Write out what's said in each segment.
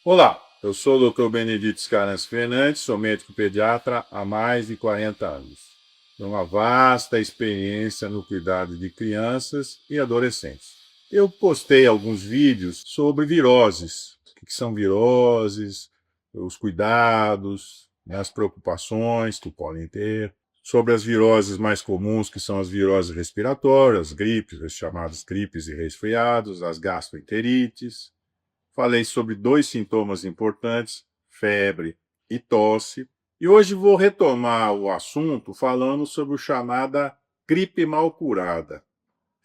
Olá, eu sou o Dr. Benedito Scaranci Fernandes, sou médico pediatra há mais de 40 anos. Tenho uma vasta experiência no cuidado de crianças e adolescentes. Eu postei alguns vídeos sobre viroses, o que são viroses, os cuidados, as preocupações que podem ter, sobre as viroses mais comuns, que são as viroses respiratórias, gripes, as chamadas gripes e resfriados, as gastroenterites. Falei sobre dois sintomas importantes, febre e tosse. E hoje vou retomar o assunto falando sobre o chamada gripe mal curada.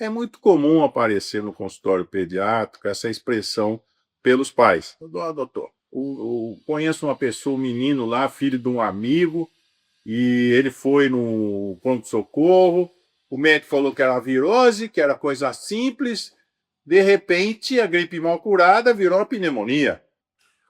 É muito comum aparecer no consultório pediátrico essa expressão pelos pais. Doutor, conheço uma pessoa, um menino lá, filho de um amigo, e ele foi no pronto-socorro, o médico falou que era virose, que era coisa simples, de repente a gripe mal curada virou uma pneumonia.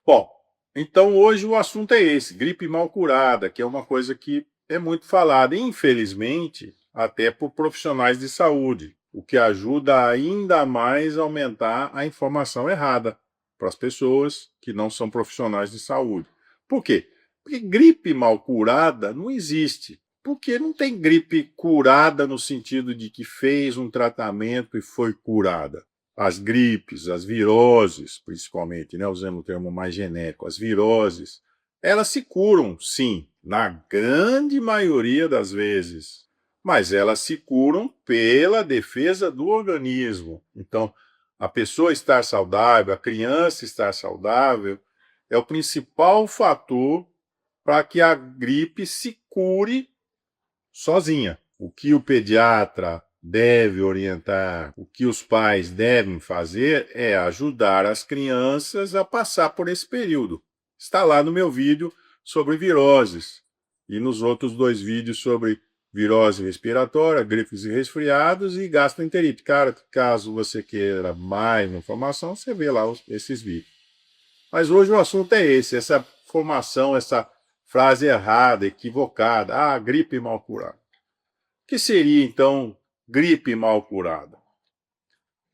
Bom, então hoje o assunto é esse, gripe mal curada, que é uma coisa que é muito falada, infelizmente, até por profissionais de saúde, o que ajuda ainda mais a aumentar a informação errada para as pessoas que não são profissionais de saúde. Por quê? Porque gripe mal curada não existe. Porque não tem gripe curada no sentido de que fez um tratamento e foi curada. As gripes, as viroses, principalmente, né, usando o termo mais genérico, as viroses, elas se curam, sim, na grande maioria das vezes, mas elas se curam pela defesa do organismo. Então, a pessoa estar saudável, a criança estar saudável, é o principal fator para que a gripe se cure sozinha. O que o pediatra deve orientar, o que os pais devem fazer é ajudar as crianças a passar por esse período. Está lá no meu vídeo sobre viroses e nos outros dois vídeos sobre virose respiratória, gripes e resfriados e gastroenterite. Cara, caso você queira mais informação, você vê lá esses vídeos. Mas hoje o assunto é esse, essa formação, essa frase errada, equivocada. Ah, gripe mal curada. O que seria, então, gripe mal curada?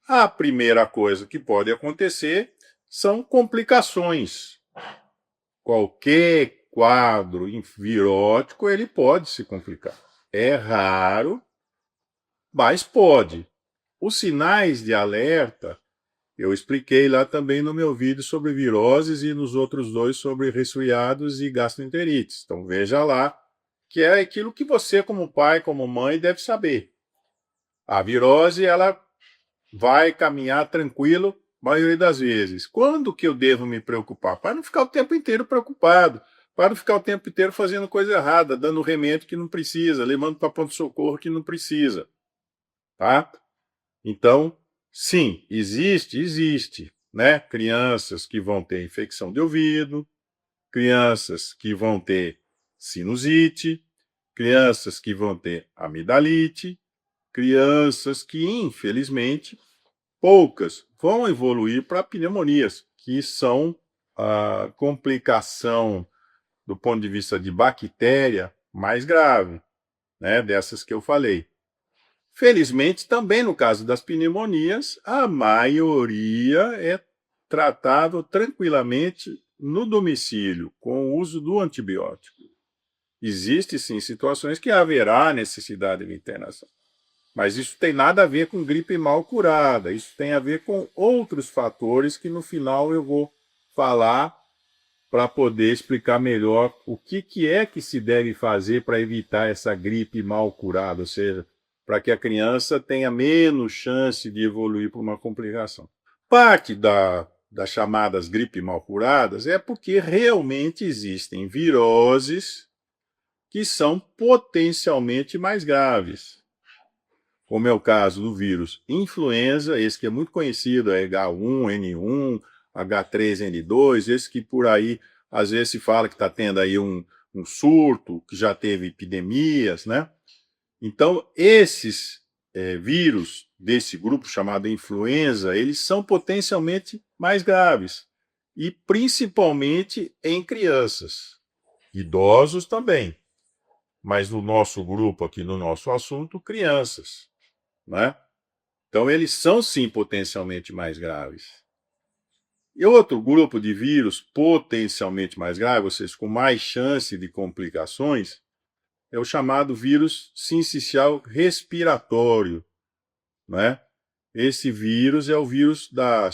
A primeira coisa que pode acontecer são complicações. Qualquer quadro virótico, ele pode se complicar. É raro, mas pode. Os sinais de alerta, eu expliquei lá também no meu vídeo sobre viroses e nos outros dois sobre resfriados e gastroenterites. Então veja lá, que é aquilo que você, como pai, como mãe, deve saber. A virose, ela vai caminhar tranquilo a maioria das vezes. Quando que eu devo me preocupar? Para não ficar o tempo inteiro preocupado, para não ficar o tempo inteiro fazendo coisa errada, dando remédio que não precisa, levando para ponto-socorro que não precisa, tá? Então, sim, existe, né? Crianças que vão ter infecção de ouvido, crianças que vão ter sinusite, crianças que vão ter amidalite, crianças que, infelizmente, poucas vão evoluir para pneumonias, que são a complicação do ponto de vista de bactéria mais grave, né, dessas que eu falei. Felizmente, também no caso das pneumonias, a maioria é tratável tranquilamente no domicílio, com o uso do antibiótico. Existem, sim, situações que haverá necessidade de internação. Mas isso tem nada a ver com gripe mal curada. Isso tem a ver com outros fatores que no final eu vou falar para poder explicar melhor o que é que se deve fazer para evitar essa gripe mal curada, ou seja, para que a criança tenha menos chance de evoluir para uma complicação. Parte das chamadas gripe mal curadas é porque realmente existem viroses que são potencialmente mais graves, como é o caso do vírus influenza, esse que é muito conhecido, é H1N1, H3N2, esse que por aí às vezes se fala que está tendo aí um surto, que já teve epidemias, né? Então, esses vírus desse grupo chamado influenza, eles são potencialmente mais graves, e principalmente em crianças, idosos também, mas no nosso grupo aqui, no nosso assunto, crianças, né? Então, eles são, sim, potencialmente mais graves. E outro grupo de vírus potencialmente mais grave, ou seja, com mais chance de complicações, é o chamado vírus sincicial respiratório, né? Esse vírus é o vírus da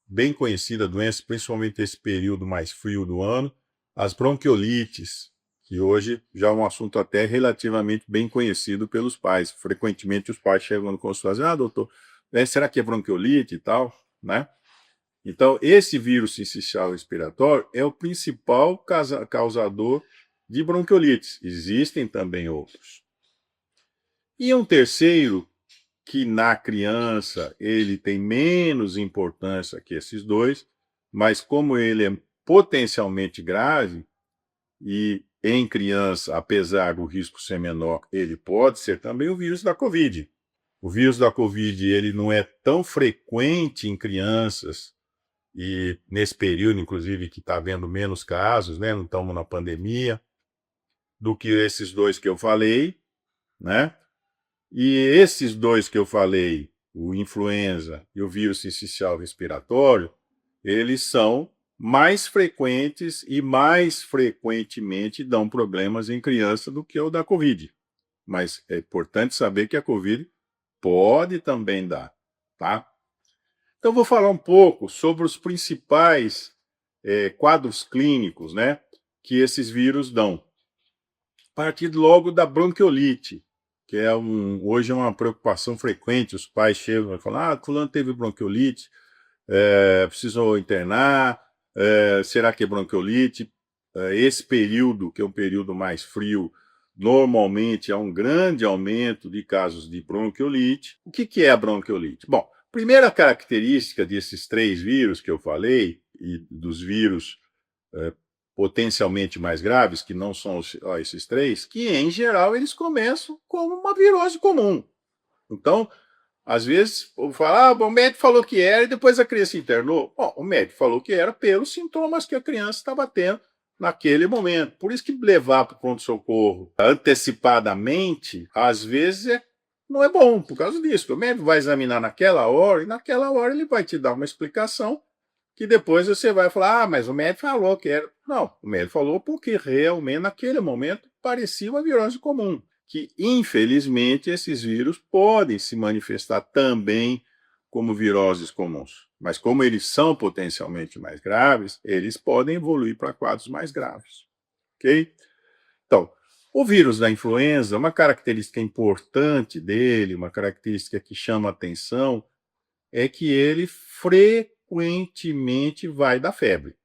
bem conhecida doença, principalmente nesse período mais frio do ano, as bronquiolites, que hoje já é um assunto até relativamente bem conhecido pelos pais. Frequentemente os pais chegam no consultório e dizem, doutor, será que é bronquiolite e tal, né? Então, esse vírus sincicial respiratório é o principal causador de bronquiolites. Existem também outros. E um terceiro, que na criança ele tem menos importância que esses dois, mas como ele é potencialmente grave, e em criança, apesar do risco ser menor, ele pode ser também o vírus da Covid. O vírus da Covid ele não é tão frequente em crianças, e nesse período, inclusive, que está havendo menos casos, né? Não estamos na pandemia, do que esses dois que eu falei, né? E esses dois que eu falei, o influenza e o vírus sincicial respiratório, eles são mais frequentes e mais frequentemente dão problemas em criança do que o da Covid. Mas é importante saber que a Covid pode também dar, tá? Então, vou falar um pouco sobre os principais quadros clínicos, né, que esses vírus dão. A partir logo da bronquiolite, que hoje é uma preocupação frequente. Os pais chegam e falam, fulano teve bronquiolite, precisou internar, será que é bronquiolite? Esse período, que é um período mais frio, normalmente há um grande aumento de casos de bronquiolite. O que é a bronquiolite? Bom, primeira característica desses 3 vírus que eu falei, e dos vírus potencialmente mais graves, que não são esses 3, que em geral eles começam como uma virose comum. Então, às vezes, fala, o médico falou que era e depois a criança internou. Bom, o médico falou que era pelos sintomas que a criança estava tendo naquele momento. Por isso que levar para o pronto-socorro antecipadamente, às vezes, não é bom por causa disso. O médico vai examinar naquela hora e naquela hora ele vai te dar uma explicação que depois você vai falar, mas o médico falou que era. Não, o médico falou porque realmente naquele momento parecia uma virose comum, que infelizmente esses vírus podem se manifestar também como viroses comuns. Mas como eles são potencialmente mais graves, eles podem evoluir para quadros mais graves. Ok? Então, o vírus da influenza, uma característica importante dele, uma característica que chama atenção, é que ele frequentemente vai dar febre.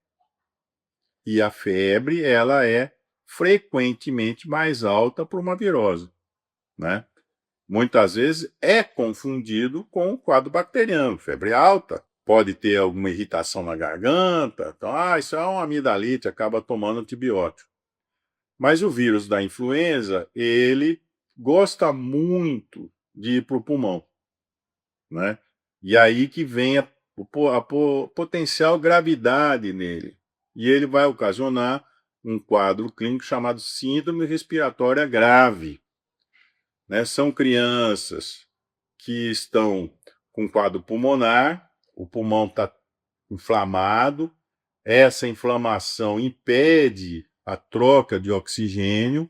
E a febre, ela é frequentemente mais alta para uma virose, né? Muitas vezes é confundido com o quadro bacteriano. Febre alta, pode ter alguma irritação na garganta, então, isso é uma amidalite, acaba tomando antibiótico. Mas o vírus da influenza, ele gosta muito de ir para o pulmão, né? E aí que vem a potencial gravidade nele. E ele vai ocasionar um quadro clínico chamado síndrome respiratória grave, né? São crianças que estão com quadro pulmonar, o pulmão está inflamado, essa inflamação impede a troca de oxigênio,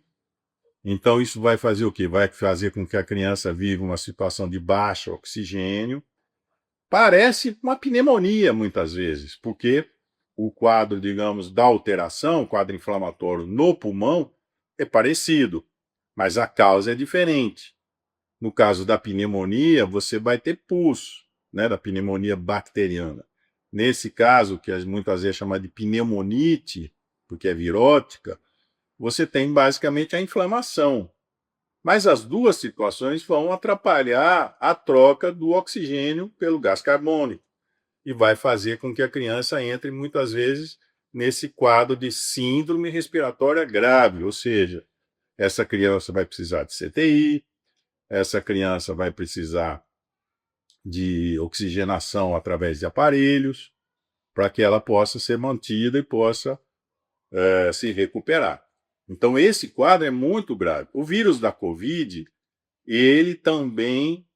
então isso vai fazer o quê? Vai fazer com que a criança viva uma situação de baixo oxigênio. Parece uma pneumonia muitas vezes, porque o quadro, digamos, da alteração, o quadro inflamatório no pulmão, é parecido, mas a causa é diferente. No caso da pneumonia, você vai ter pus, né, da pneumonia bacteriana. Nesse caso, que muitas vezes chama de pneumonite, porque é virótica, você tem basicamente a inflamação. Mas as duas situações vão atrapalhar a troca do oxigênio pelo gás carbônico e vai fazer com que a criança entre muitas vezes nesse quadro de síndrome respiratória grave, ou seja, essa criança vai precisar de CTI, essa criança vai precisar de oxigenação através de aparelhos para que ela possa ser mantida e possa se recuperar. Então, esse quadro é muito grave. O vírus da Covid, ele também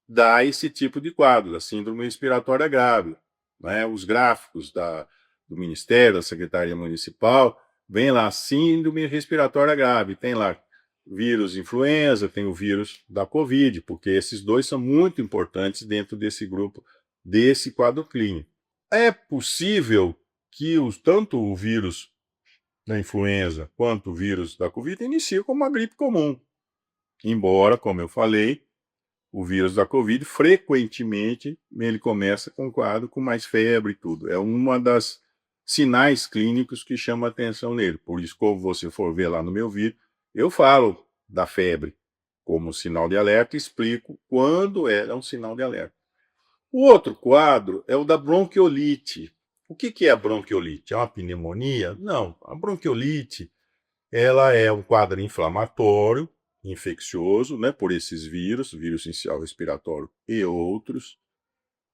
dá esse tipo de quadro, da síndrome respiratória grave. né? Os gráficos do Ministério, da Secretaria Municipal, vem lá síndrome respiratória grave, tem lá vírus influenza, tem o vírus da Covid, porque esses dois são muito importantes dentro desse grupo, desse quadro clínico. É possível que tanto o vírus da influenza quanto o vírus da Covid iniciem como uma gripe comum. Embora, como eu falei, o vírus da Covid, frequentemente, ele começa com um quadro com mais febre e tudo. É uma das sinais clínicos que chama a atenção nele. Por isso, como você for ver lá no meu vídeo, eu falo da febre como sinal de alerta e explico quando é um sinal de alerta. O outro quadro é o da bronquiolite. O que é a bronquiolite? É uma pneumonia? Não. A bronquiolite, ela é um quadro inflamatório, infeccioso, né, por esses vírus, vírus inicial respiratório e outros,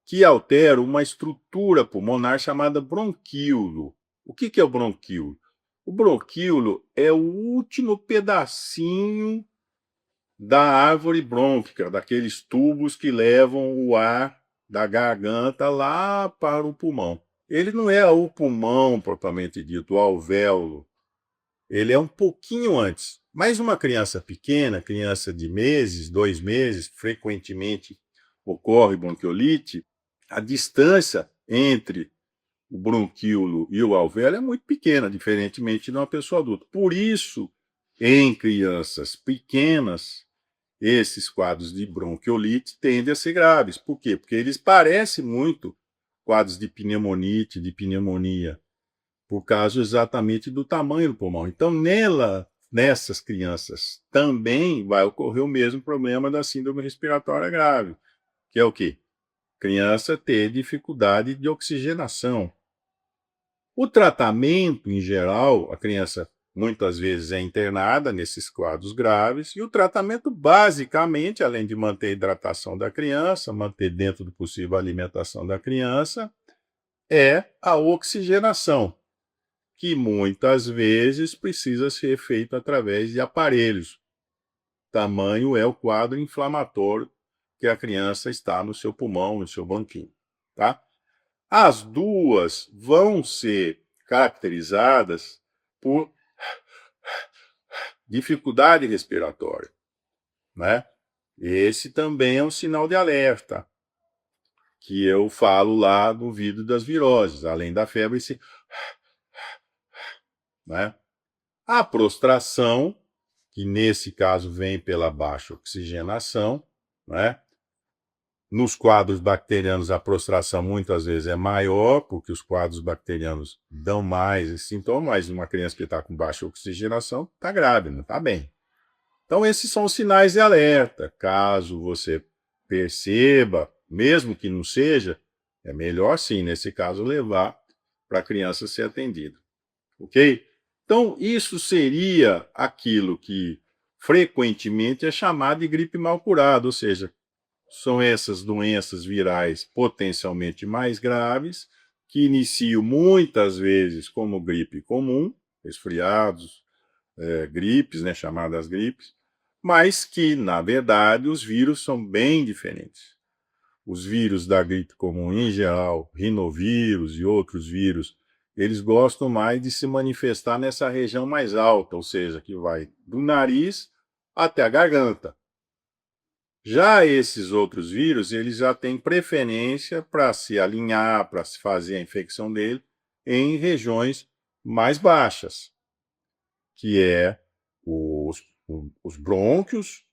que alteram uma estrutura pulmonar chamada bronquíolo. O que é o bronquíolo? O bronquíolo é o último pedacinho da árvore brônquica, daqueles tubos que levam o ar da garganta lá para o pulmão. Ele não é o pulmão propriamente dito, o alvéolo. Ele é um pouquinho antes. Mas uma criança pequena, criança de meses, 2 meses, frequentemente ocorre bronquiolite, a distância entre o bronquíolo e o alvéolo é muito pequena, diferentemente de uma pessoa adulta. Por isso, em crianças pequenas, esses quadros de bronquiolite tendem a ser graves. Por quê? Porque eles parecem muito quadros de pneumonite, de pneumonia, por causa exatamente do tamanho do pulmão. Então, nessas crianças, também vai ocorrer o mesmo problema da síndrome respiratória grave, que é o quê? Criança ter dificuldade de oxigenação. O tratamento, em geral, a criança muitas vezes é internada nesses quadros graves, e o tratamento, basicamente, além de manter a hidratação da criança, manter dentro do possível a alimentação da criança, é a oxigenação, que muitas vezes precisa ser feito através de aparelhos. Tamanho é o quadro inflamatório que a criança está no seu pulmão, no seu bronquinho, tá? As duas vão ser caracterizadas por dificuldade respiratória, né? Esse também é um sinal de alerta, que eu falo lá no vídeo das viroses, além da febre, né? A prostração, que nesse caso vem pela baixa oxigenação, né? Nos quadros bacterianos, a prostração muitas vezes é maior, porque os quadros bacterianos dão mais esse sintoma, mas uma criança que está com baixa oxigenação está grave, não está bem. Então, esses são os sinais de alerta. Caso você perceba, mesmo que não seja, é melhor sim, nesse caso, levar para a criança ser atendida. Ok? Então, isso seria aquilo que frequentemente é chamado de gripe mal curada, ou seja, são essas doenças virais potencialmente mais graves, que iniciam muitas vezes como gripe comum, resfriados, gripes, né, chamadas gripes, mas que, na verdade, os vírus são bem diferentes. Os vírus da gripe comum em geral, rinovírus e outros vírus, eles gostam mais de se manifestar nessa região mais alta, ou seja, que vai do nariz até a garganta. Já esses outros vírus, eles já têm preferência para se alinhar, para se fazer a infecção dele em regiões mais baixas, que é os brônquios,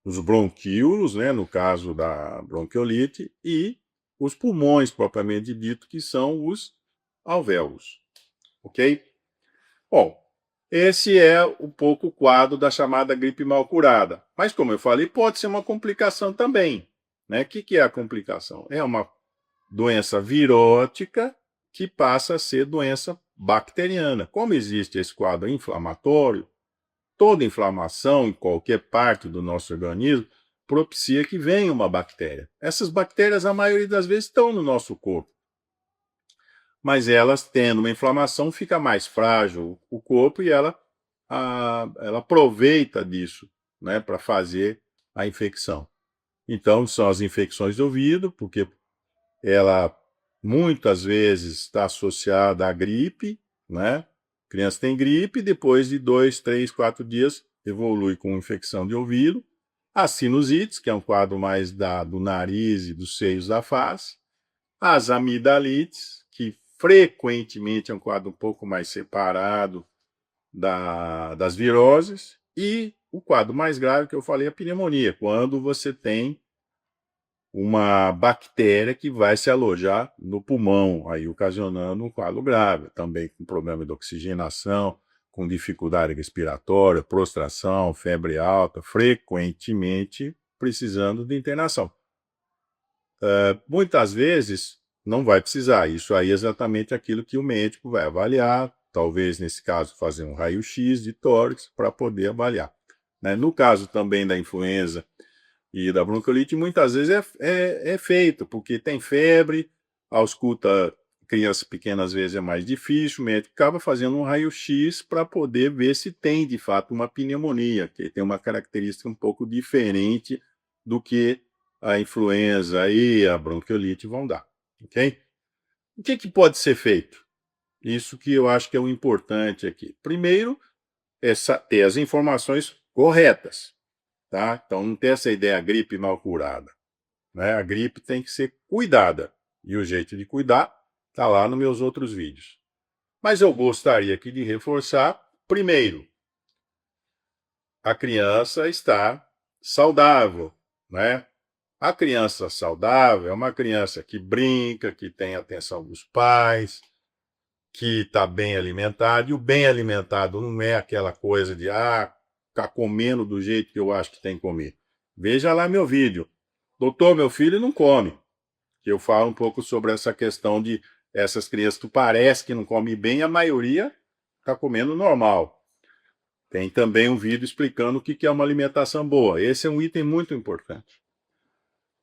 os bronquíolos, né, no caso da bronquiolite, e os pulmões, propriamente dito, que são os alvéolos. Ok? Bom, esse é um pouco o quadro da chamada gripe mal curada. Mas, como eu falei, pode ser uma complicação também. Né? O que é a complicação? É uma doença virótica que passa a ser doença bacteriana. Como existe esse quadro inflamatório, toda inflamação em qualquer parte do nosso organismo propicia que venha uma bactéria. Essas bactérias, a maioria das vezes, estão no nosso corpo. Mas elas, tendo uma inflamação, fica mais frágil o corpo e ela aproveita disso, né, para fazer a infecção. Então, são as infecções do ouvido, porque ela muitas vezes está associada à gripe, né? A criança tem gripe, depois de 2, 3, 4 dias evolui com infecção de ouvido. As sinusites, que é um quadro mais do nariz e dos seios da face. As amidalites, que frequentemente é um quadro um pouco mais separado das viroses. E o quadro mais grave que eu falei é a pneumonia, quando você tem uma bactéria que vai se alojar no pulmão, aí ocasionando um quadro grave, também com problema de oxigenação, com dificuldade respiratória, prostração, febre alta, frequentemente precisando de internação. Muitas vezes não vai precisar, isso aí é exatamente aquilo que o médico vai avaliar, talvez nesse caso fazer um raio-x de tórax para poder avaliar. Né? No caso também da influenza e da bronquiolite, muitas vezes é feito, porque tem febre, ausculta criança pequena às vezes é mais difícil, o médico acaba fazendo um raio-x para poder ver se tem de fato uma pneumonia, que tem uma característica um pouco diferente do que a influenza e a bronquiolite vão dar, ok? O que pode ser feito? Isso que eu acho que é o importante aqui. Primeiro, ter as informações corretas. Tá? Então não tem essa ideia gripe mal curada. Né? A gripe tem que ser cuidada. E o jeito de cuidar está lá nos meus outros vídeos. Mas eu gostaria aqui de reforçar, primeiro, a criança está saudável. Né? A criança saudável é uma criança que brinca, que tem a atenção dos pais, que está bem alimentado. E o bem alimentado não é aquela coisa de ficar comendo do jeito que eu acho que tem que comer. Veja lá meu vídeo. Doutor, meu filho não come. Que eu falo um pouco sobre essa questão de essas crianças que parece que não comem bem, a maioria está comendo normal. Tem também um vídeo explicando o que é uma alimentação boa. Esse é um item muito importante.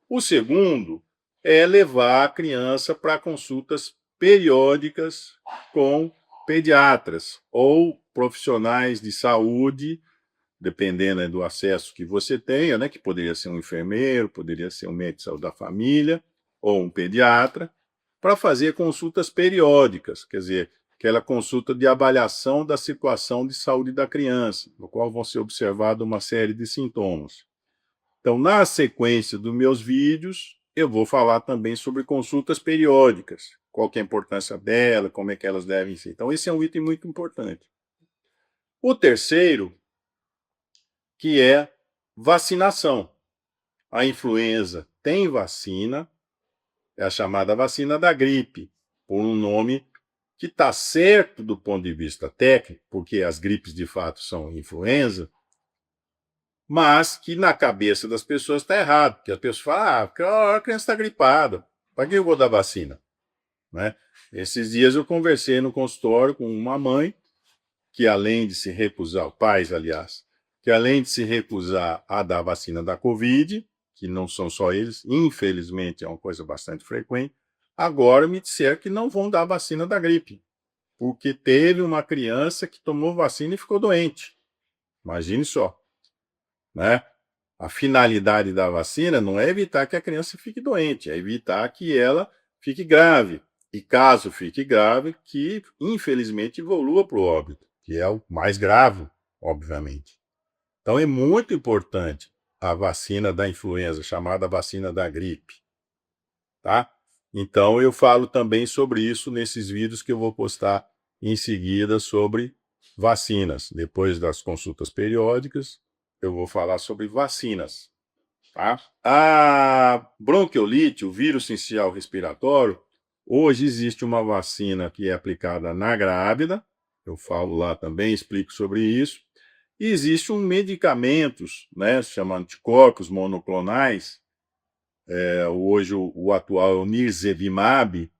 O segundo é levar a criança para consultas periódicas com pediatras ou profissionais de saúde, dependendo do acesso que você tenha, né, que poderia ser um enfermeiro, poderia ser um médico de saúde da família ou um pediatra, para fazer consultas periódicas, quer dizer, aquela consulta de avaliação da situação de saúde da criança, no qual vão ser observados uma série de sintomas. Então, na sequência dos meus vídeos, eu vou falar também sobre consultas periódicas, qual que é a importância dela, como é que elas devem ser. Então, esse é um item muito importante. O terceiro, que é vacinação. A influenza tem vacina, é a chamada vacina da gripe, por um nome que está certo do ponto de vista técnico, porque as gripes de fato são influenza, mas que na cabeça das pessoas está errado, porque as pessoas falam, a criança está gripada, para que eu vou dar vacina? Né? Esses dias eu conversei no consultório com uma mãe que além de se recusar, pais aliás, que além de se recusar a dar a vacina da Covid, que não são só eles, infelizmente é uma coisa bastante frequente, agora me disseram que não vão dar a vacina da gripe, porque teve uma criança que tomou vacina e ficou doente. Imagine só. Né? A finalidade da vacina não é evitar que a criança fique doente, é evitar que ela fique grave. E caso fique grave, que infelizmente evolua para o óbito, que é o mais grave, obviamente. Então é muito importante a vacina da influenza, chamada vacina da gripe. Tá? Então eu falo também sobre isso nesses vídeos que eu vou postar em seguida sobre vacinas. Depois das consultas periódicas, eu vou falar sobre vacinas. Tá? A bronquiolite, o vírus sincial respiratório, hoje existe uma vacina que é aplicada na grávida, eu falo lá também, explico sobre isso, e existe um medicamentos, né, chamado anticorpos monoclonais, hoje o atual é o Nirsevimab,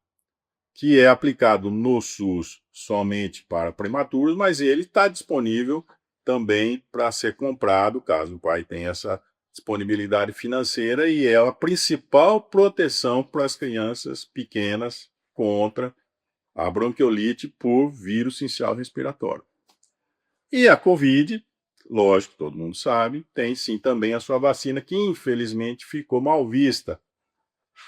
que é aplicado no SUS somente para prematuros, mas ele está disponível também para ser comprado, caso o pai tenha essa disponibilidade financeira, e é a principal proteção para as crianças pequenas contra a bronquiolite por vírus sincial respiratório. E a Covid, lógico, todo mundo sabe, tem sim também a sua vacina, que infelizmente ficou mal vista,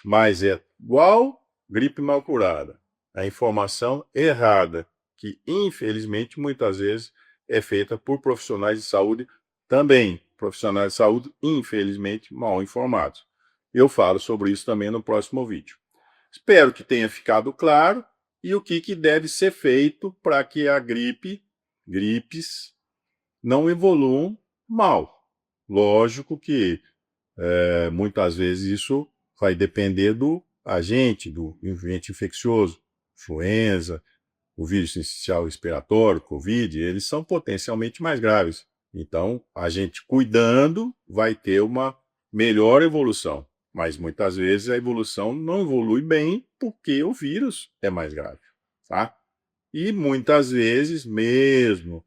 mas é igual gripe mal curada. A informação errada, que infelizmente muitas vezes é feita por profissionais de saúde também. Profissionais de saúde, infelizmente, mal informados. Eu falo sobre isso também no próximo vídeo. Espero que tenha ficado claro e o que deve ser feito para que a gripes, não evoluam mal. Lógico que muitas vezes isso vai depender do agente infeccioso, influenza, o vírus sincicial respiratório, Covid, eles são potencialmente mais graves. Então, a gente cuidando vai ter uma melhor evolução. Mas muitas vezes a evolução não evolui bem porque o vírus é mais grave, tá? E muitas vezes, mesmo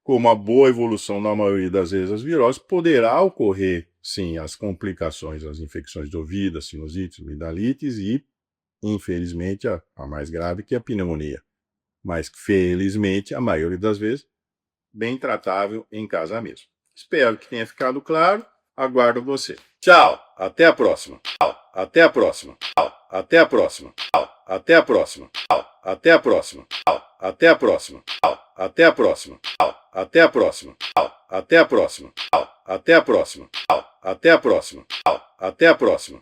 com uma boa evolução na maioria das vezes das viroses, poderá ocorrer, sim, as complicações, as infecções de ouvido, sinusites, amigdalites e, infelizmente, a mais grave que é a pneumonia. Mas, felizmente, a maioria das vezes, bem tratável em casa mesmo. Espero que tenha ficado claro. Aguardo você. Tchau, até a próxima. Tchau, até a próxima. Tchau, até a próxima. Tchau, até a próxima. Tchau, até a próxima. Tchau, até a próxima. Tchau, até a próxima. Tchau, até a próxima. Tchau, até a próxima. Tchau, até a próxima. Tchau, até a próxima. Tchau, até a próxima.